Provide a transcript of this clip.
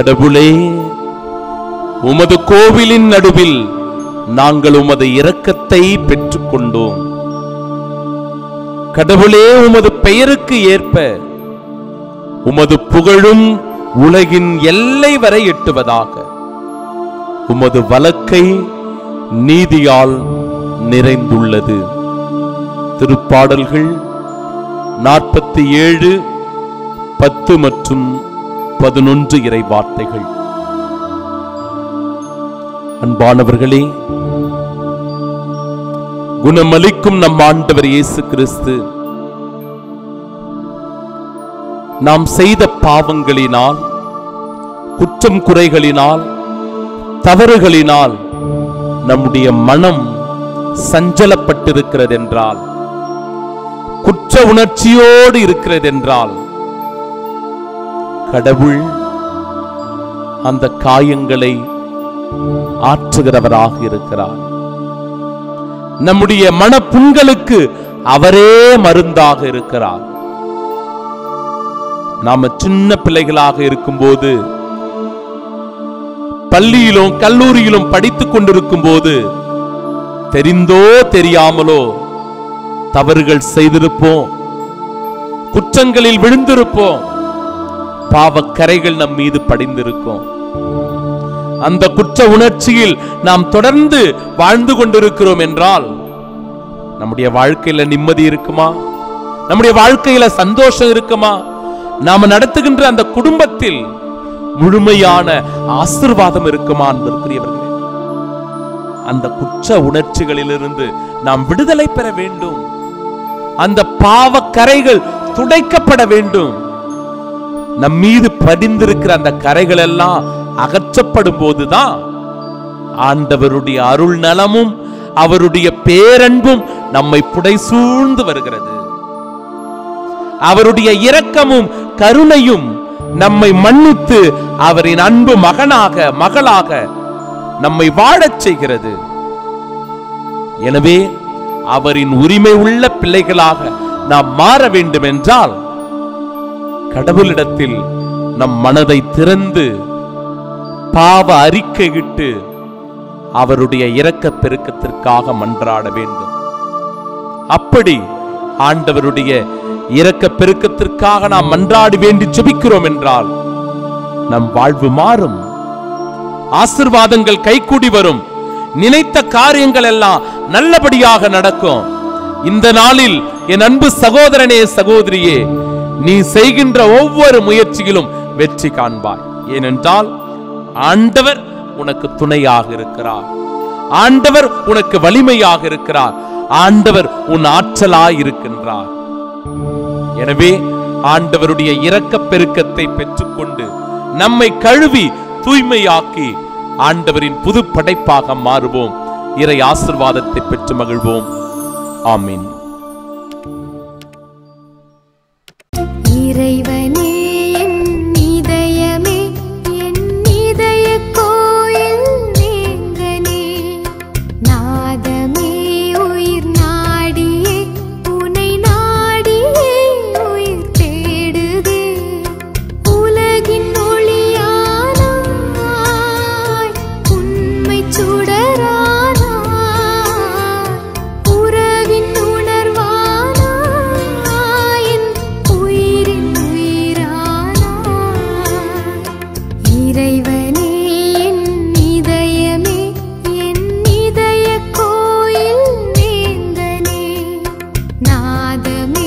கடவுளே, உமது கோவிலின் நடுவில் நாங்கள் உமது இரக்கத்தை பெற்றுக்கொண்டோம். கடவுளே, உமது பெயருக்கு ஏற்ப உமது புகழும் உலகின் எல்லை வரை எட்டுவதாக. உமது வலக்கை நீதியால் நிறைந்துள்ளது. திருப்பாடல்கள் 47, 10 மற்றும் 11 இறை வார்த்தைகள். அன்பானவர்களே, குணமளிக்கும் நம் ஆண்டவர் இயேசு கிறிஸ்து நாம் செய்த பாவங்களினால், குற்றம் குறைகளினால், தவறுகளினால் நம்முடைய மனம் சஞ்சலப்பட்டிருக்கிறது என்றால், குற்ற உணர்ச்சியோடு இருக்கிறது என்றால், கடவுள் அந்த காயங்களை ஆற்றுகிறவராக இருக்கிறார். நம்முடைய மனப்புண்களுக்கு அவரே மருந்தாக இருக்கிறார். நாம சின்ன பிள்ளைகளாக இருக்கும்போது, பள்ளியிலும் கல்லூரியிலும் படித்துக் கொண்டிருக்கும் போது தெரிந்தோ தெரியாமலோ தவறுகள் செய்திருப்போம், குற்றங்களில் விழுந்திருப்போம், பாவக்கரைகள் நம் மீது படிந்திருக்கும். அந்த குற்ற உணர்ச்சியில் நாம் தொடர்ந்து வாழ்ந்து கொண்டிருக்கிறோம் என்றால் நம்முடைய வாழ்க்கையில நிம்மதி இருக்குமா? நம்முடைய வாழ்க்கையில சந்தோஷம் இருக்குமா? நாம நடத்துகின்ற அந்த குடும்பத்தில் முழுமையான ஆசீர்வாதம் இருக்குமா? அன்பிற்குரியவர்களே, அந்த குற்ற உணர்ச்சிகளிலிருந்து நாம் விடுதலை பெற வேண்டும். அந்த பாவக்கரைகள் துடைக்கப்பட வேண்டும். நம் மீது படிந்திருக்கிற அந்த கரைகள் எல்லாம் அகற்றப்படும் போதுதான் ஆண்டவருடைய அருள் நலமும் அவருடைய பேரன்பும் நம்மை புடைசூழ்ந்து வருகிறது. அவருடைய இரக்கமும் கருணையும் நம்மை மன்னித்து அவரின் அன்பு மகனாக மகளாக நம்மை வாழச் செய்கிறது. எனவே அவரின் உரிமை உள்ள பிள்ளைகளாக நாம் மாற வேண்டும் என்றால் கடவுளிடத்தில் நம் மனதை திறந்து பாவ அறிக்கையிட்டு அவருடைய இரக்க பெருக்கத்திற்காக மன்றாட வேண்டும். அப்படி ஆண்டவருடைய இரக்க பெருக்கத்திற்காக நாம் மன்றாடி வேண்டி ஜெபிக்கிறோம் என்றால் நம் வாழ்வு மாறும், ஆசீர்வாதங்கள் கைகூடி வரும், நினைத்த காரியங்கள் எல்லாம் நல்லபடியாக நடக்கும். இந்த நாளில் என் அன்பு சகோதரனே, சகோதரியே, நீ செய்கின்ற ஒவ்வொரு முயற்சியிலும் வெற்றி காண்பாய். ஏனென்றால் ஆண்டவர் உனக்கு துணையாக இருக்கிறார், ஆண்டவர் உனக்கு வலிமையாக இருக்கிறார், ஆண்டவர் உன் ஆற்றலாய் இருக்கின்றார். எனவே ஆண்டவருடைய இரக்க பெருக்கத்தை பெற்றுக்கொண்டு நம்மை கழுவி தூய்மையாக்கி ஆண்டவரின் புது படைப்பாக மாறுவோம். இறை ஆசீர்வாதத்தை பெற்று மகிழ்வோம். ஆமீன். இறைவனே என் இதய கோயில் வேந்தனே, நாதமே